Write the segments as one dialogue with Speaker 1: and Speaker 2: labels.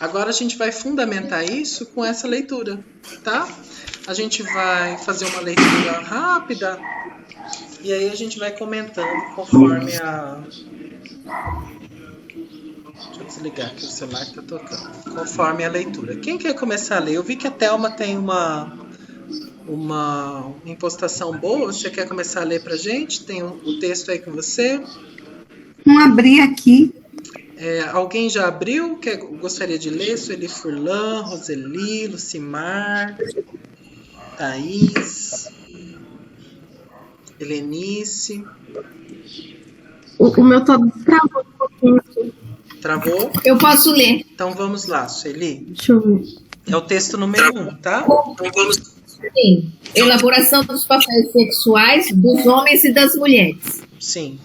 Speaker 1: Agora a gente vai fundamentar isso com essa leitura, tá? A gente vai fazer uma leitura rápida e aí a gente vai comentando conforme a... Deixa eu desligar aqui, o celular que tá tocando. Conforme a leitura. Quem quer começar a ler? Eu vi que a Thelma tem uma impostação boa. Você quer começar a ler pra gente? Tem o texto aí com você?
Speaker 2: Não abri aqui.
Speaker 1: Alguém já abriu? Gostaria de ler? Sueli Furlan, Roseli, Lucimar, Thaís, Helenice.
Speaker 2: O meu tá travou um pouquinho aqui.
Speaker 1: Travou?
Speaker 3: Eu posso ler.
Speaker 1: Então vamos lá, Sueli.
Speaker 2: Deixa eu ver.
Speaker 1: É o texto número 1, tá? Então vamos...
Speaker 3: Sim. Elaboração dos papéis sexuais dos homens e das mulheres.
Speaker 1: Sim.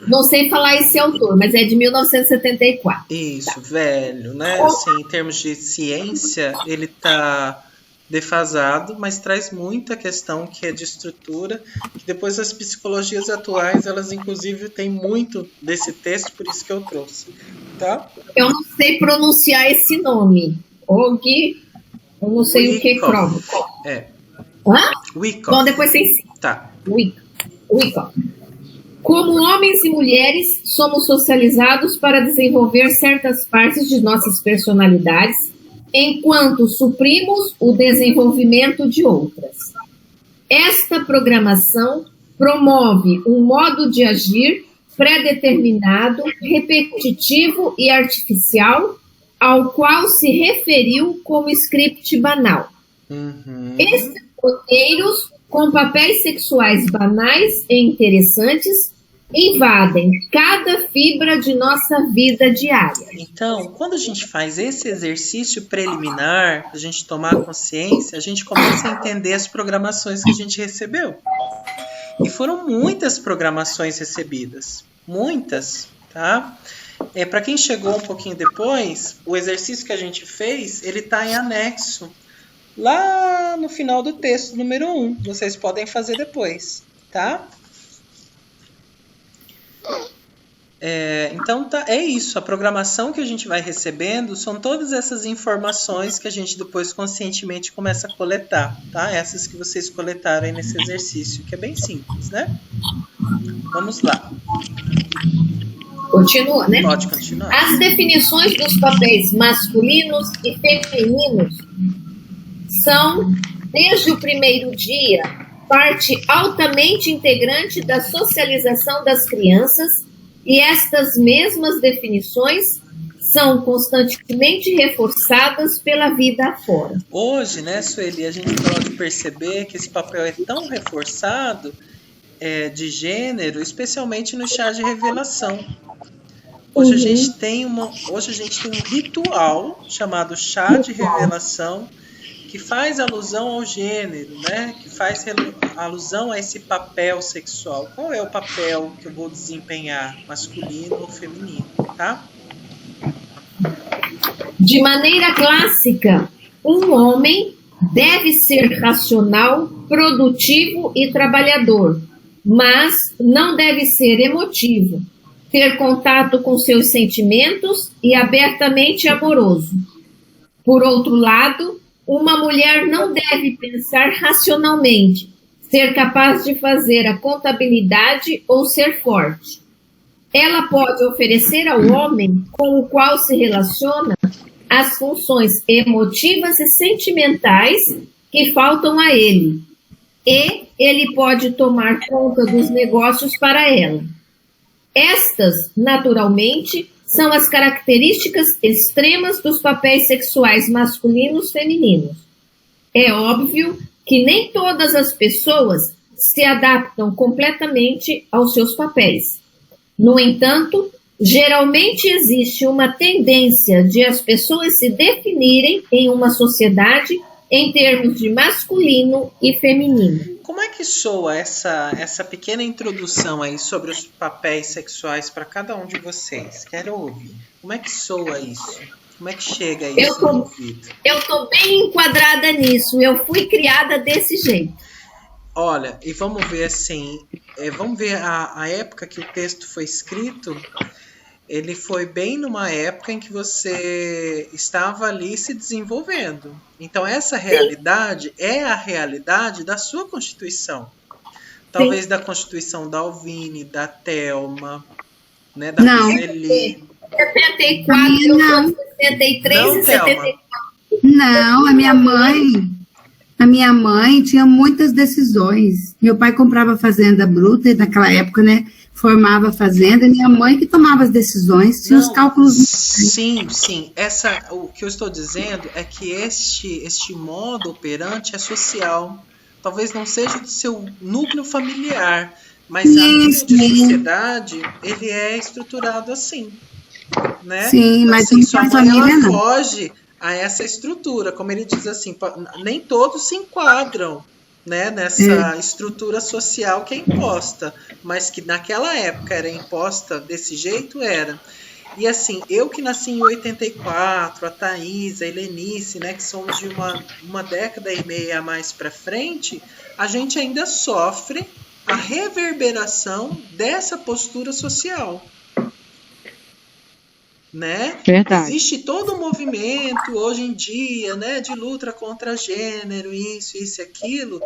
Speaker 3: Não sei falar esse autor, mas é de 1974.
Speaker 1: Isso, velho, né? Assim, em termos de ciência, ele tá defasado, mas traz muita questão que é de estrutura, que depois as psicologias atuais, elas inclusive têm muito desse texto, por isso que eu trouxe, tá?
Speaker 3: Eu não sei pronunciar esse nome. Og, eu não sei o que prova. Hã?
Speaker 1: Wyckoff.
Speaker 3: Bom, depois você ensina.
Speaker 1: Tá.
Speaker 3: Wyckoff. Como homens e mulheres, somos socializados para desenvolver certas partes de nossas personalidades, enquanto suprimos o desenvolvimento de outras. Esta programação promove um modo de agir pré-determinado, repetitivo e artificial, ao qual se referiu como script banal. Estes roteiros, com papéis sexuais banais e interessantes, invadem cada fibra de nossa vida diária.
Speaker 1: Então, quando a gente faz esse exercício preliminar, a gente tomar consciência, a gente começa a entender as programações que a gente recebeu. E foram muitas programações recebidas, muitas, tá? Para quem chegou um pouquinho depois, o exercício que a gente fez, ele está em anexo, lá no final do texto, número 1. Vocês podem fazer depois, tá? Então, é isso. A programação que a gente vai recebendo são todas essas informações que a gente depois conscientemente começa a coletar, tá? Essas que vocês coletaram aí nesse exercício, que é bem simples, né? Vamos lá.
Speaker 3: Continua, né?
Speaker 1: Pode continuar.
Speaker 3: As definições dos papéis masculinos e femininos são, desde o primeiro dia, parte altamente integrante da socialização das crianças, e estas mesmas definições são constantemente reforçadas pela vida afora.
Speaker 1: Hoje, né, Sueli, a gente pode perceber que esse papel é tão reforçado de gênero, especialmente no chá de revelação. Hoje a gente tem um ritual chamado chá de revelação, que faz alusão ao gênero, né? Que faz alusão a esse papel sexual. Qual é o papel que eu vou desempenhar, masculino ou feminino, tá?
Speaker 3: De maneira clássica, um homem deve ser racional, produtivo e trabalhador, mas não deve ser emotivo, ter contato com seus sentimentos e abertamente amoroso. Por outro lado, uma mulher não deve pensar racionalmente, ser capaz de fazer a contabilidade ou ser forte. Ela pode oferecer ao homem com o qual se relaciona as funções emotivas e sentimentais que faltam a ele, e ele pode tomar conta dos negócios para ela. Estas, naturalmente, são as características extremas dos papéis sexuais masculinos e femininos. É óbvio que nem todas as pessoas se adaptam completamente aos seus papéis. No entanto, geralmente existe uma tendência de as pessoas se definirem em uma sociedade em termos de masculino e feminino.
Speaker 1: Como é que soa essa pequena introdução aí sobre os papéis sexuais para cada um de vocês? Quero ouvir. Como é que soa isso? Como é que chega isso no ouvido?
Speaker 3: Eu estou bem enquadrada nisso. Eu fui criada desse jeito.
Speaker 1: Olha, e vamos ver assim, vamos ver a época que o texto foi escrito. ele foi bem numa época em que você estava ali se desenvolvendo. Então, essa realidade é a realidade da sua Constituição. Talvez da Constituição da Alvine, da Thelma, né, da Roseli.
Speaker 3: 74, eu sou de 63
Speaker 1: Não,
Speaker 3: e
Speaker 1: Thelma.
Speaker 3: 74.
Speaker 2: Não, a minha mãe tinha muitas decisões. Meu pai comprava fazenda bruta e naquela época, né, formava a fazenda, e minha mãe que tomava as decisões, tinha os cálculos.
Speaker 1: Sim. O que eu estou dizendo é que este modo operante é social. Talvez não seja do seu núcleo familiar, mas a nível de sociedade, ele é estruturado assim, né?
Speaker 2: Sim, mas
Speaker 1: assim,
Speaker 2: não
Speaker 1: sua
Speaker 2: faz
Speaker 1: mãe,
Speaker 2: família,
Speaker 1: ela
Speaker 2: não.
Speaker 1: foge a essa estrutura, como ele diz assim, nem todos se enquadram, né, nessa estrutura social que é imposta, mas que naquela época era imposta desse jeito, era. E assim, eu que nasci em 84, a Thaís, a Helenice, né, que somos de uma década e meia a mais para frente, a gente ainda sofre a reverberação dessa postura social. Né?
Speaker 4: Verdade.
Speaker 1: Existe todo um movimento hoje em dia, né, de luta contra gênero, isso e aquilo,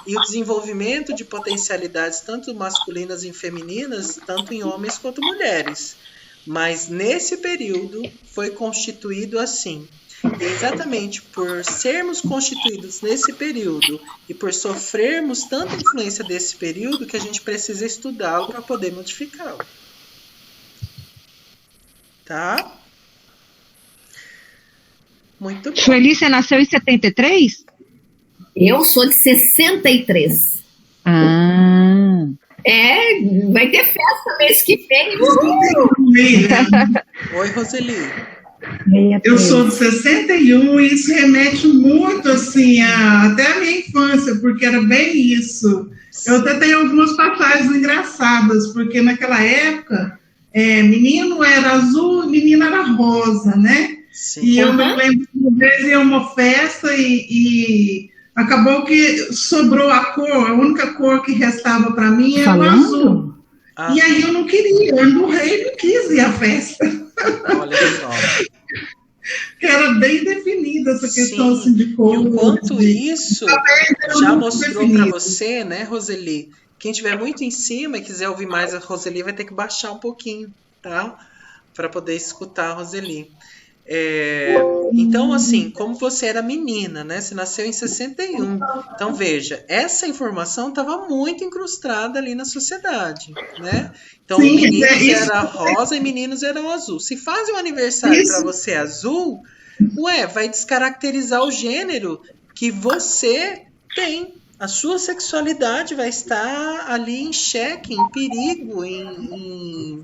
Speaker 1: e o desenvolvimento de potencialidades tanto masculinas e femininas, tanto em homens quanto mulheres. Mas nesse período foi constituído assim. E exatamente por sermos constituídos nesse período e por sofrermos tanta influência desse período que a gente precisa estudá-lo para poder modificá-lo. Tá? Muito bom.
Speaker 4: Sueli, você nasceu em 73?
Speaker 3: Eu sou de 63.
Speaker 4: Ah.
Speaker 3: Vai ter festa mês que vem. Uhul!
Speaker 1: Oi, Roseli.
Speaker 5: Eu sou de 61 e isso remete muito assim até a minha infância, porque era bem isso. Eu até tenho algumas passagens engraçadas, porque naquela época menino era azul, menina era rosa, né?
Speaker 1: Sim.
Speaker 5: E eu me lembro que uma vez ia a uma festa e acabou que sobrou a cor, a única cor que restava para mim era o azul. E aí eu não queria, eu emburrei e não quis ir à festa.
Speaker 1: Olha só.
Speaker 5: Que era bem definida essa questão assim, de cor.
Speaker 1: E o quanto isso já mostrou para você, né, Roseli? Quem estiver muito em cima e quiser ouvir mais a Roseli vai ter que baixar um pouquinho, tá? Para poder escutar a Roseli. Então, assim, como você era menina, né? Você nasceu em 61. Então, veja, essa informação estava muito incrustada ali na sociedade, né? Então, meninos eram rosa e meninos eram azul. Se fazem um aniversário para você azul, vai descaracterizar o gênero que você tem. A sua sexualidade vai estar ali em xeque, em perigo, em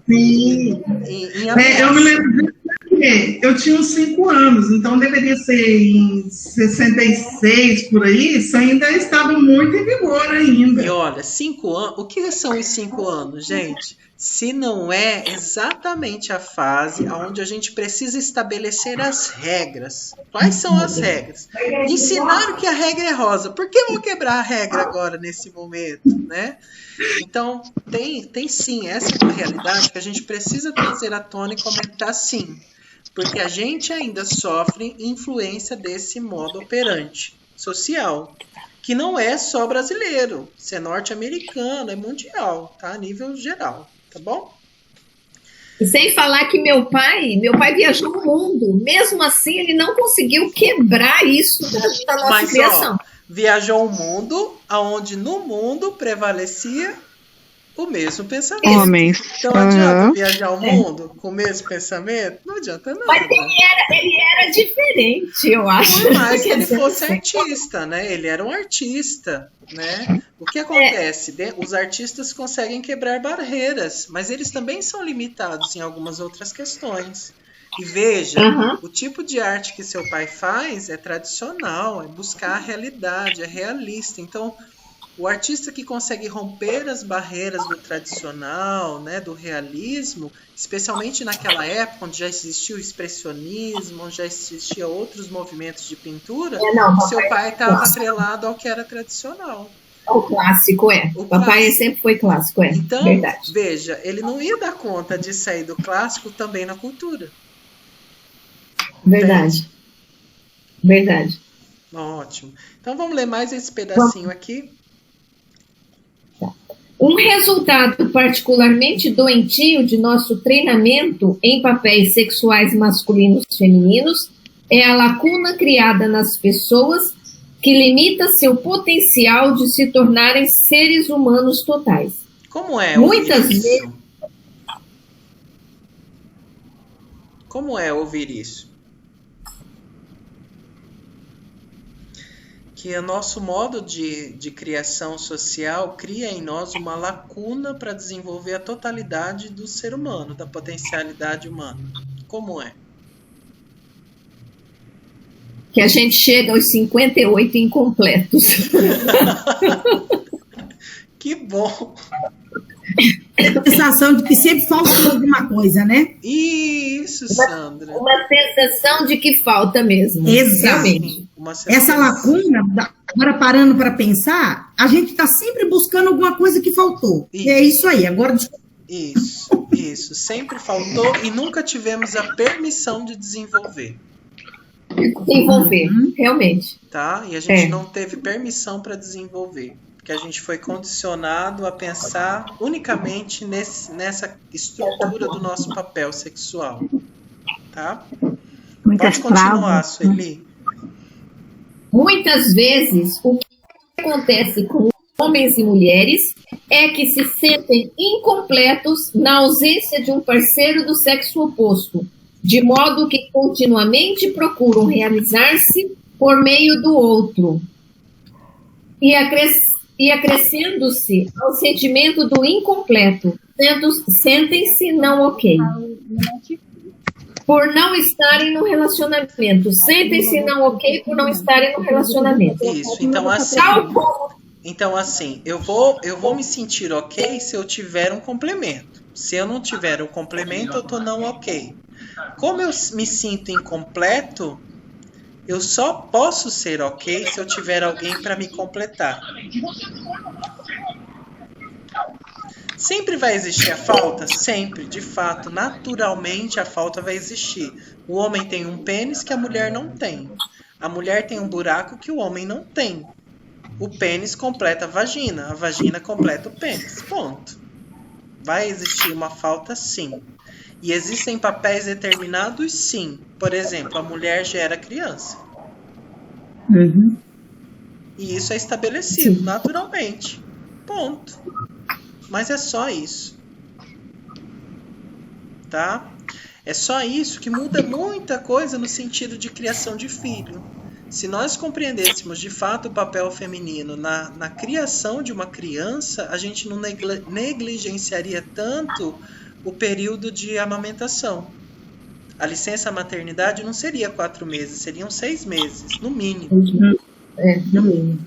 Speaker 1: ameaça.
Speaker 5: Eu me lembro que eu tinha uns 5 anos, então deveria ser em 66, por aí, isso ainda estava muito em vigor ainda.
Speaker 1: E olha, 5 anos, o que são os 5 anos, gente? Se não é exatamente a fase onde a gente precisa estabelecer as regras. Quais são as regras? Ensinaram que a regra é rosa. Por que eu vou quebrar a regra agora, nesse momento, né? Então, tem sim, essa é uma realidade que a gente precisa trazer à tona e comentar sim. Porque a gente ainda sofre influência desse modo operante social. Que não é só brasileiro. Isso é norte-americano, é mundial, tá? A nível geral. Tá bom?
Speaker 3: Sem falar que meu pai viajou o mundo. Mesmo assim, ele não conseguiu quebrar isso da nossa criação.
Speaker 1: Viajou o mundo, onde no mundo prevalecia o mesmo pensamento.
Speaker 4: Homens.
Speaker 1: Então adianta viajar o mundo com o mesmo pensamento? Não adianta nada.
Speaker 3: Mas ele era diferente, eu acho.
Speaker 1: Por mais que ele fosse artista, né? Ele era um artista, né? O que acontece? Os artistas conseguem quebrar barreiras, mas eles também são limitados em algumas outras questões. E veja, o tipo de arte que seu pai faz é tradicional, é buscar a realidade, é realista. Então, o artista que consegue romper as barreiras do tradicional, né, do realismo, especialmente naquela época onde já existia o expressionismo, onde já existiam outros movimentos de pintura, seu pai estava atrelado ao que era tradicional.
Speaker 3: O clássico
Speaker 1: O
Speaker 3: Papai
Speaker 1: clássico.
Speaker 3: sempre foi clássico,
Speaker 1: Então,
Speaker 3: verdade.
Speaker 1: veja, ele não ia dar conta de sair do clássico também na cultura.
Speaker 3: Verdade. Verdade.
Speaker 1: Ótimo. Então vamos ler mais esse pedacinho aqui.
Speaker 3: Um resultado particularmente doentio de nosso treinamento em papéis sexuais masculinos e femininos é a lacuna criada nas pessoas que limita seu potencial de se tornarem seres humanos totais.
Speaker 1: Como é
Speaker 3: Muitas
Speaker 1: ouvir
Speaker 3: vezes-
Speaker 1: isso? Como é ouvir isso? Que o nosso modo de criação social cria em nós uma lacuna para desenvolver a totalidade do ser humano, da potencialidade humana. Como é?
Speaker 3: Que a gente chega aos 58 incompletos.
Speaker 1: Que bom!
Speaker 2: A sensação de que sempre falta alguma coisa, né?
Speaker 1: Isso, Sandra.
Speaker 3: Uma sensação de que falta mesmo.
Speaker 2: Exato.
Speaker 3: Realmente.
Speaker 1: Uma
Speaker 2: Essa
Speaker 1: sensação.
Speaker 2: lacuna, agora parando para pensar, a gente está sempre buscando alguma coisa que faltou.
Speaker 1: Isso.
Speaker 2: É isso aí. Agora,
Speaker 1: Isso. Sempre faltou e nunca tivemos a permissão de desenvolver,
Speaker 3: Desenvolver, realmente.
Speaker 1: tá? E a gente
Speaker 3: É.
Speaker 1: não teve permissão para desenvolver, porque a gente foi condicionado a pensar unicamente nessa estrutura do nosso papel sexual, tá?
Speaker 4: Muitas
Speaker 1: Pode continuar,
Speaker 4: travas.
Speaker 1: Sueli.
Speaker 3: Muitas vezes, o que acontece com homens e mulheres é que se sentem incompletos na ausência de um parceiro do sexo oposto, de modo que continuamente procuram realizar-se por meio do outro. E acrescendo-se ao sentimento do incompleto, sentem-se não ok. Por não estarem no relacionamento. Sentem-se não ok por não estarem no relacionamento.
Speaker 1: Isso. Então assim,
Speaker 3: Tal como
Speaker 1: eu vou me sentir ok se eu tiver um complemento. Se eu não tiver um complemento, eu tô não ok. Como eu me sinto incompleto, eu só posso ser ok se eu tiver alguém para me completar. Sempre vai existir a falta? Sempre, de fato, naturalmente a falta vai existir. O homem tem um pênis que a mulher não tem. A mulher tem um buraco que o homem não tem. O pênis completa a vagina completa o pênis. Ponto. Vai existir uma falta, sim. E existem papéis determinados, sim. Por exemplo, a mulher gera criança. E isso é estabelecido naturalmente. Ponto. Mas é só isso. Tá? É só isso que muda muita coisa no sentido de criação de filho. Se nós compreendêssemos de fato o papel feminino na criação de uma criança, a gente não negligenciaria tanto o período de amamentação. A licença maternidade não seria 4 meses, seriam 6 meses, no mínimo.
Speaker 3: no mínimo.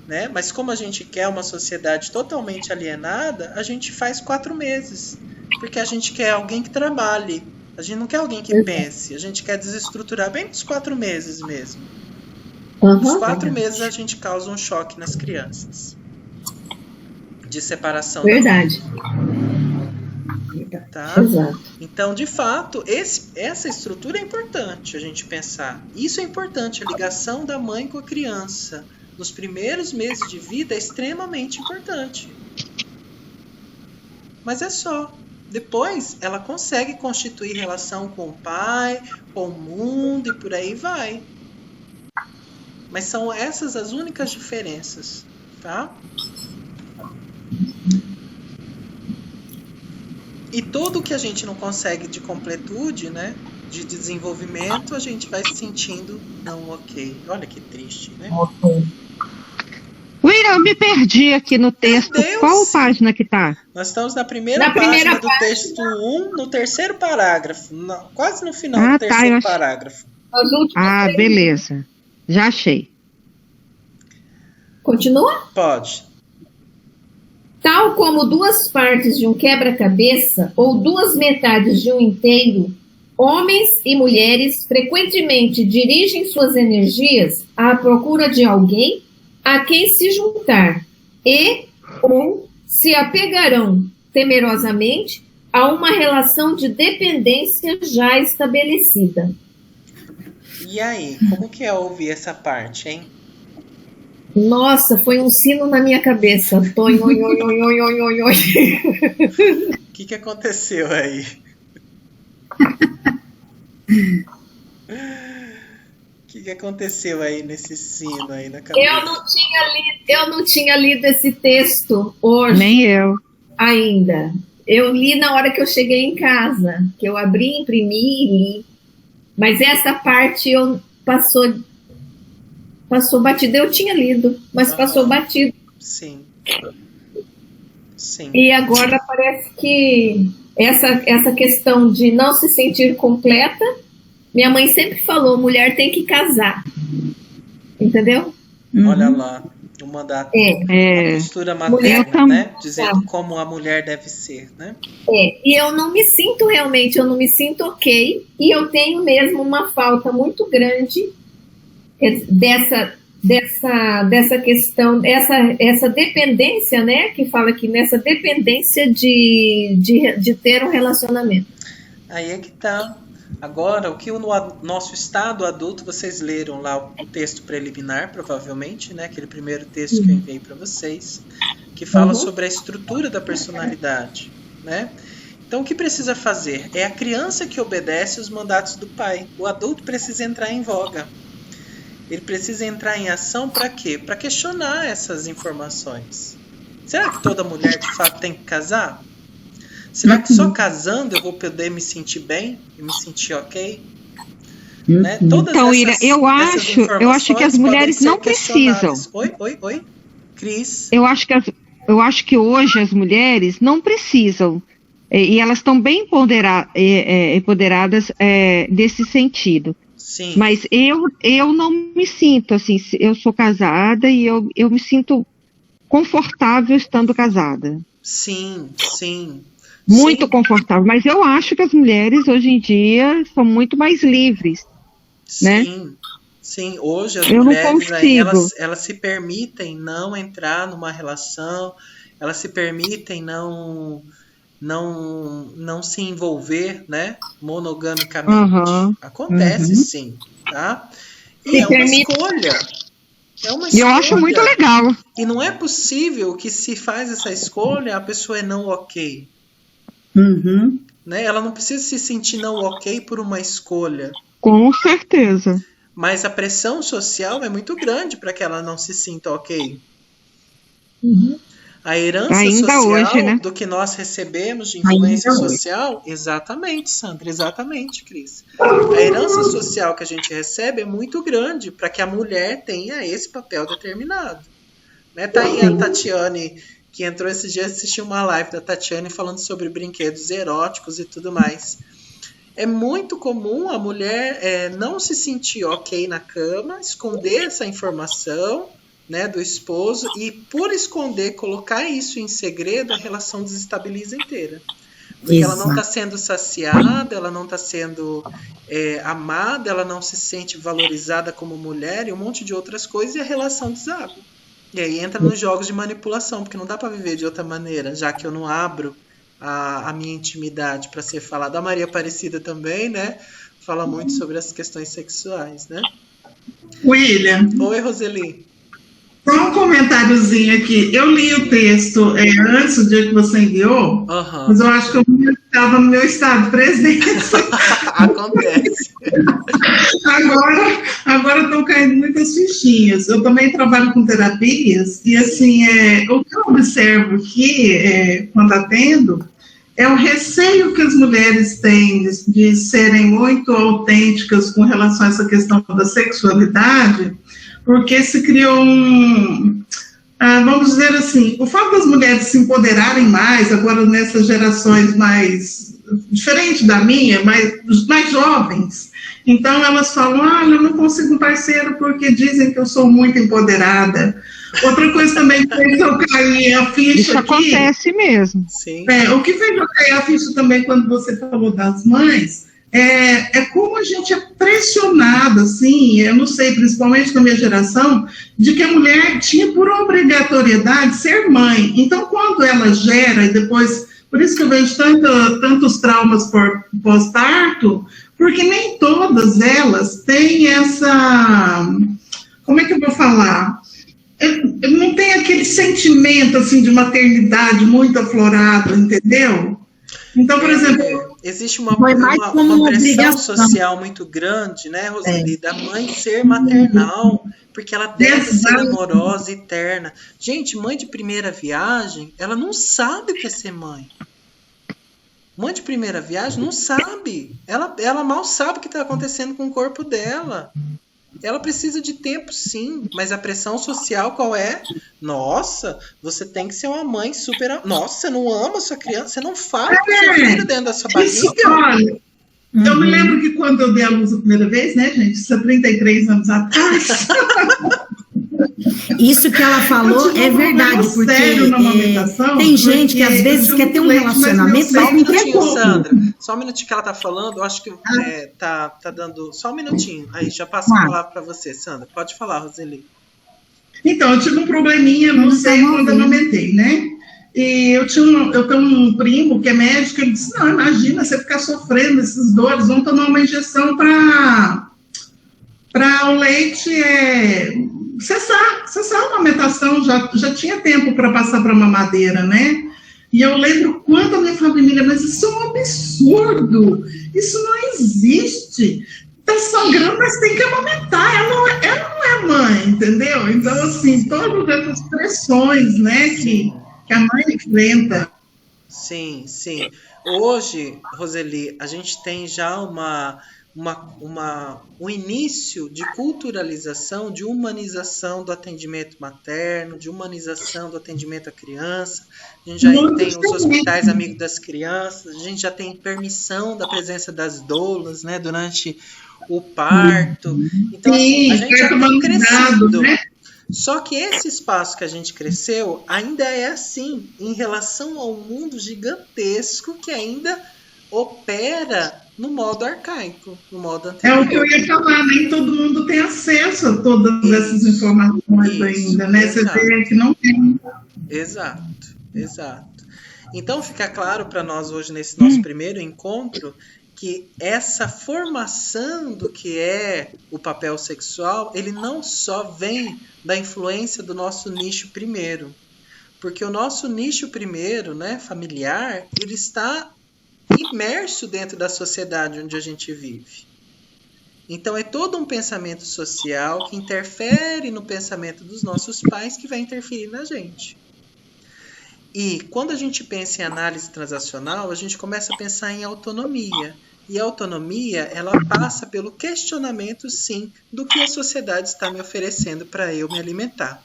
Speaker 1: Né? Mas como a gente quer uma sociedade totalmente alienada, a gente faz 4 meses. Porque a gente quer alguém que trabalhe. A gente não quer alguém que pense. A gente quer desestruturar bem nos 4 meses mesmo. Nos 4 meses a gente causa um choque nas crianças. De separação.
Speaker 3: Verdade.
Speaker 1: Tá?
Speaker 3: Exato.
Speaker 1: Então, de fato, essa estrutura é importante a gente pensar. Isso é importante, a ligação da mãe com a criança. Nos primeiros meses de vida é extremamente importante. Mas é só. Depois, ela consegue constituir relação com o pai, com o mundo e por aí vai. Mas são essas as únicas diferenças, tá? E tudo que a gente não consegue de completude, né? De desenvolvimento, a gente vai se sentindo não ok. Olha que triste, né?
Speaker 4: William, eu me perdi aqui no texto.
Speaker 1: Deus!
Speaker 4: Qual página que tá?
Speaker 1: Nós estamos na primeira página do texto 1, no terceiro parágrafo. Quase no final do terceiro parágrafo.
Speaker 4: Beleza. Já achei.
Speaker 3: Continua?
Speaker 1: Pode.
Speaker 3: Tal como 2 partes de um quebra-cabeça ou 2 metades de um inteiro, homens e mulheres frequentemente dirigem suas energias à procura de alguém a quem se juntar, e ou se apegarão temerosamente a uma relação de dependência já estabelecida.
Speaker 1: E aí, como que é ouvir essa parte, hein?
Speaker 3: Nossa, foi um sino na minha cabeça.
Speaker 1: O que aconteceu aí? O que aconteceu aí nesse sino aí na cabeça?
Speaker 3: Eu não tinha lido esse texto hoje.
Speaker 4: Nem eu.
Speaker 3: Ainda. Eu li na hora que eu cheguei em casa, que eu abri, imprimi e li. Mas essa parte passou batido. Eu tinha lido, mas passou batido.
Speaker 1: Sim.
Speaker 3: E agora parece que essa questão de não se sentir completa, minha mãe sempre falou, mulher tem que casar. Entendeu?
Speaker 1: Olha lá, o mandato, a postura materna, né? Dizendo como a mulher deve ser, né?
Speaker 3: E eu não me sinto ok, e eu tenho mesmo uma falta muito grande dessa questão, essa dependência, né? Que fala aqui, nessa dependência de ter um relacionamento.
Speaker 1: Aí é que tá. Agora, o que no nosso estado adulto, vocês leram lá o texto preliminar, provavelmente, né? Aquele primeiro texto que eu enviei para vocês, que fala sobre a estrutura da personalidade, né? Então, o que precisa fazer? É a criança que obedece os mandatos do pai. O adulto precisa entrar em voga. Ele precisa entrar em ação para quê? Para questionar essas informações. Será que toda mulher, de fato, tem que casar? Será que só casando eu vou poder me sentir bem e me sentir ok? Né? Todas
Speaker 4: então,
Speaker 1: essas,
Speaker 4: Ira, eu acho que as mulheres não precisam.
Speaker 1: Oi, Cris.
Speaker 4: Eu acho que hoje as mulheres não precisam. E elas estão bem empoderadas nesse sentido.
Speaker 1: Sim.
Speaker 4: Mas eu não me sinto assim. Eu sou casada e eu me sinto confortável estando casada.
Speaker 1: Sim.
Speaker 4: Muito confortável, mas eu acho que as mulheres hoje em dia são muito mais livres, né?
Speaker 1: Sim, hoje as mulheres elas se permitem não entrar numa relação, elas se permitem não se envolver, né, monogamicamente. Acontece sim, tá? E é uma escolha.
Speaker 4: E eu acho muito legal.
Speaker 1: E não é possível que se faz essa escolha a pessoa é não ok. Né? Ela não precisa se sentir não ok por uma escolha.
Speaker 4: Com certeza.
Speaker 1: Mas a pressão social é muito grande para que ela não se sinta ok. A herança
Speaker 4: ainda
Speaker 1: social
Speaker 4: hoje, né?
Speaker 1: do que nós recebemos de influência social, exatamente, Sandra, exatamente, Cris. A herança social que a gente recebe é muito grande para que a mulher tenha esse papel determinado. Né? Tá aí a Tatiane, que entrou esses dias, assistiu uma live da Tatiane falando sobre brinquedos eróticos e tudo mais. É muito comum a mulher não se sentir ok na cama, esconder essa informação, né, do esposo, e por esconder, colocar isso em segredo, a relação desestabiliza inteira. Porque ela não está sendo saciada, ela não está sendo amada, ela não se sente valorizada como mulher e um monte de outras coisas, e a relação desaba. E aí entra nos jogos de manipulação, porque não dá para viver de outra maneira, já que eu não abro a minha intimidade para ser falada. A Maria Aparecida também, né? Fala muito sobre as questões sexuais, né?
Speaker 5: William.
Speaker 1: Oi, Roseli.
Speaker 5: Só um comentáriozinho aqui. Eu li o texto antes do dia que você enviou, mas eu acho que eu não estava no meu estado de presença.
Speaker 1: Acontece.
Speaker 5: Agora estão caindo muitas fichinhas. Eu também trabalho com terapias e, assim, o que eu observo aqui, quando atendo, é o receio que as mulheres têm de serem muito autênticas com relação a essa questão da sexualidade, porque se criou vamos dizer assim, o fato das mulheres se empoderarem mais, agora nessas gerações mais, diferente da minha, mais jovens, então elas falam, eu não consigo um parceiro porque dizem que eu sou muito empoderada. Outra coisa também que fez eu cair a ficha
Speaker 4: Isso
Speaker 5: aqui...
Speaker 4: acontece mesmo.
Speaker 1: Sim.
Speaker 5: O que fez eu cair a ficha também quando você falou das mães... é como a gente é pressionado, assim, eu não sei, principalmente na minha geração, de que a mulher tinha por obrigatoriedade ser mãe. Então, quando ela gera, e depois, por isso que eu vejo tantos traumas pós-parto, porque nem todas elas têm essa, como é que eu vou falar? Não tem aquele sentimento, assim, de maternidade muito aflorado, entendeu? Então, por exemplo...
Speaker 1: Existe uma pressão social muito grande, né, Roseli, da mãe ser maternal, porque ela deve ser amorosa e terna. Gente, mãe de primeira viagem, ela não sabe o que é ser mãe. Mãe de primeira viagem não sabe. Ela mal sabe o que está acontecendo com o corpo dela. Ela precisa de tempo, sim, mas a pressão social qual é? Nossa, você tem que ser uma mãe super... Nossa, você não ama a sua criança, você não fala com sua filha dentro da sua barriga.
Speaker 5: Olha, eu me lembro que quando eu dei a luz a primeira vez, né, gente, isso há 33 anos atrás...
Speaker 6: Isso que ela falou é verdade, porque tem gente que às vezes quer ter um relacionamento, mas não quer pouco.
Speaker 1: Sandra, só um minutinho que ela tá falando, eu acho que tá dando... Só um minutinho, aí já passo a palavra para você, Sandra. Pode falar, Roseli.
Speaker 5: Então, eu tive um probleminha, não sei quando eu amamentei, né? E eu tenho um primo que é médico, ele disse, não, imagina, você ficar sofrendo essas dores, vamos tomar uma injeção para o leite cessar a amamentação, já tinha tempo para passar para mamadeira, né? E eu lembro quando a minha família, mas isso é um absurdo, isso não existe, tá sangrando, mas tem que amamentar, ela não é mãe, entendeu? Então, assim, todas essas pressões, né, que a mãe enfrenta.
Speaker 1: Sim, sim. Hoje, Roseli, a gente tem já um início de culturalização, de humanização do atendimento materno, de humanização do atendimento à criança. A gente já tem os hospitais amigos das crianças, a gente já tem permissão da presença das doulas, né, durante o parto. Então, assim, a gente já tem crescido. Né? Só que esse espaço que a gente cresceu ainda é assim, em relação ao mundo gigantesco que ainda opera no modo arcaico, no modo anterior.
Speaker 5: É o que eu ia falar, nem todo mundo tem acesso a todas essas informações ainda, né? Você vê que não tem.
Speaker 1: Exato. Então fica claro para nós hoje, nesse nosso primeiro encontro, que essa formação do que é o papel sexual, ele não só vem da influência do nosso nicho primeiro, porque o nosso nicho primeiro, né, familiar, ele está imerso dentro da sociedade onde a gente vive. Então é todo um pensamento social que interfere no pensamento dos nossos pais que vai interferir na gente. E quando a gente pensa em análise transacional, a gente começa a pensar em autonomia. E a autonomia, ela passa pelo questionamento, sim, do que a sociedade está me oferecendo para eu me alimentar.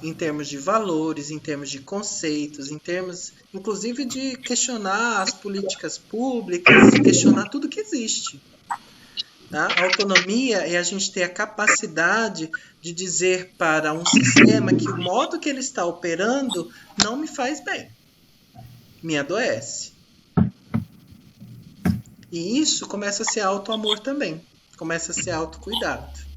Speaker 1: Em termos de valores, em termos de conceitos, em termos, inclusive, de questionar as políticas públicas, questionar tudo que existe. Tá? A autonomia é a gente ter a capacidade de dizer para um sistema que o modo que ele está operando não me faz bem, me adoece. E isso começa a ser auto-amor também, começa a ser autocuidado.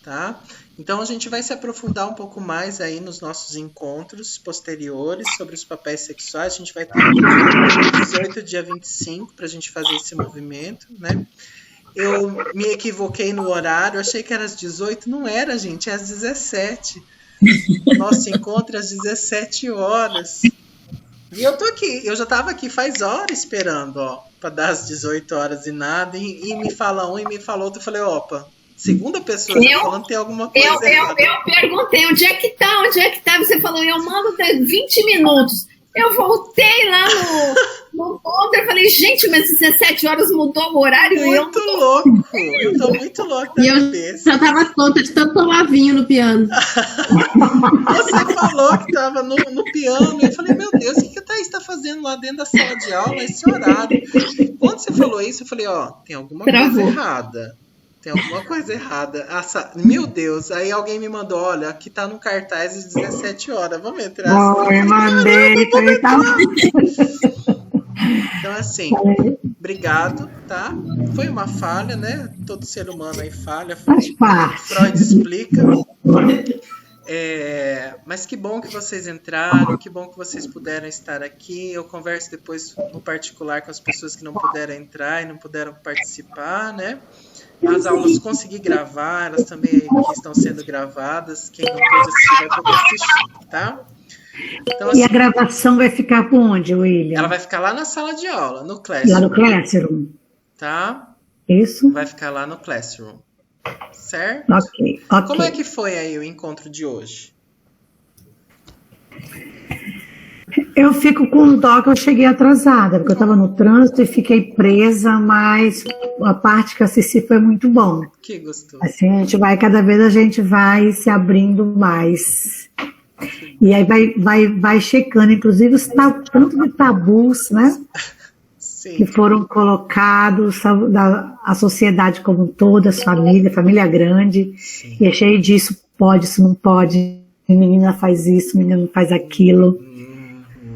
Speaker 1: Tá? Então a gente vai se aprofundar um pouco mais aí nos nossos encontros posteriores sobre os papéis sexuais. A gente vai ter dia 18 e dia 25 para a gente fazer esse movimento, né? Eu me equivoquei no horário, achei que era às 18, não era, gente, é às 17. Nosso encontro é às 17 horas. E eu tô aqui, eu já estava aqui faz horas esperando, ó, para dar às 18 horas e nada, e me fala um e me fala outro, eu falei, opa, segunda pessoa falando, tem alguma coisa errada.
Speaker 3: Eu perguntei, onde é que tá? Você falou, eu mando 20 minutos. Eu voltei lá no ponto, eu falei, gente, mas 17 horas mudou o horário.
Speaker 1: Muito louco, eu tô muito louco da cabeça.
Speaker 2: Eu já tava tonta de tanto tomar vinho no piano.
Speaker 1: Você falou que tava no piano, e eu falei, meu Deus, o que a Thaís tá fazendo lá dentro da sala de aula, esse horário? Quando você falou isso, eu falei, ó, tem alguma coisa errada. Tem alguma coisa errada. Meu Deus, aí alguém me mandou, olha, aqui tá no cartaz às 17 horas, vamos entrar.
Speaker 2: Oi, mandei,
Speaker 1: Então, assim, obrigado, tá? Foi uma falha, né? Todo ser humano aí falha.
Speaker 6: Faz parte.
Speaker 1: Freud explica. Mas que bom que vocês entraram, que bom que vocês puderam estar aqui. Eu converso depois no particular com as pessoas que não puderam entrar e não puderam participar, né? As aulas consegui gravar, elas também aqui estão sendo gravadas. Quem não pôde assistir vai poder assistir, tá? Então, assim,
Speaker 6: e a gravação vai ficar por onde, William?
Speaker 1: Ela vai ficar lá na sala de aula, no Classroom.
Speaker 6: Lá no Classroom.
Speaker 1: Tá?
Speaker 6: Isso?
Speaker 1: Vai ficar lá no Classroom. Certo?
Speaker 6: Ok.
Speaker 1: Como é que foi aí o encontro de hoje?
Speaker 6: Eu fico com dó que eu cheguei atrasada, porque eu estava no trânsito e fiquei presa, mas a parte que eu assisti foi muito bom.
Speaker 1: Que gostoso.
Speaker 6: Assim, cada vez a gente vai se abrindo mais. E aí vai checando, inclusive os tanto de tabus, né?
Speaker 1: Sim.
Speaker 6: Que foram colocados, a sociedade como um todo, as famílias, família grande, sim. E é cheio disso, pode, isso não pode, menina faz isso, menino faz aquilo,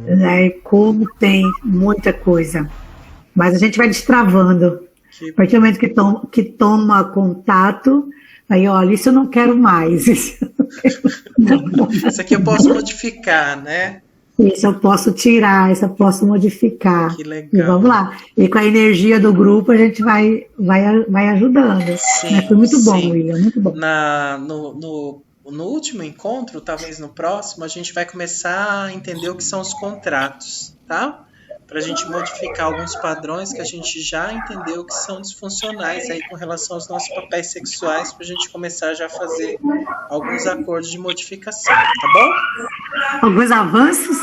Speaker 6: né? Como tem muita coisa, mas a gente vai destravando, a partir do momento que toma contato, aí olha, isso eu não quero mais, isso
Speaker 1: aqui eu posso modificar, né?
Speaker 6: Isso eu posso tirar, isso eu posso modificar.
Speaker 1: Que legal.
Speaker 6: E vamos lá. E com a energia do grupo a gente vai ajudando.
Speaker 1: Sim,
Speaker 6: foi muito bom,
Speaker 1: sim.
Speaker 6: William, muito bom.
Speaker 1: No último encontro, talvez no próximo, a gente vai começar a entender o que são os contratos, tá? Para a gente modificar alguns padrões que a gente já entendeu que são disfuncionais aí com relação aos nossos papéis sexuais, para a gente começar já a fazer alguns acordos de modificação, tá bom?
Speaker 6: Alguns avanços?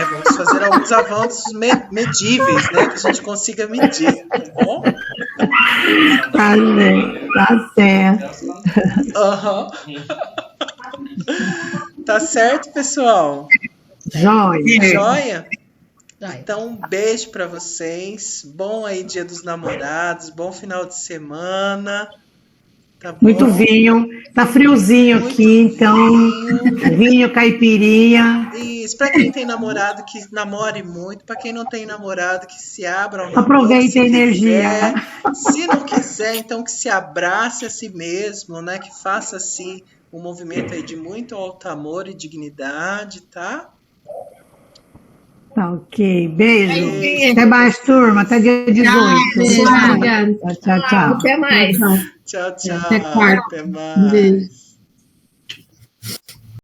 Speaker 1: Vamos fazer alguns avanços medíveis, né? Que a gente consiga medir, tá bom?
Speaker 6: Tá certo.
Speaker 1: Uhum. Tá certo, pessoal?
Speaker 6: Joia.
Speaker 1: Joia? Então, um beijo para vocês. Bom aí Dia dos Namorados, bom final de semana. Tá bom?
Speaker 6: Muito vinho. Tá friozinho muito aqui, então vinho, caipirinha.
Speaker 1: Isso, para quem tem namorado que namore muito, para quem não tem namorado que se abra ao namoro.
Speaker 6: Aproveite a energia.
Speaker 1: Se não quiser, então que se abrace a si mesmo, né? Que faça assim um movimento aí de muito alto amor e dignidade, tá?
Speaker 6: Tá, ok. Beijo. Até mais, turma. Até dia 18.
Speaker 3: Obrigada.
Speaker 6: Tchau.
Speaker 3: Até mais.
Speaker 1: Tchau.
Speaker 2: Até quarta.
Speaker 1: Até mais.
Speaker 2: Beijo.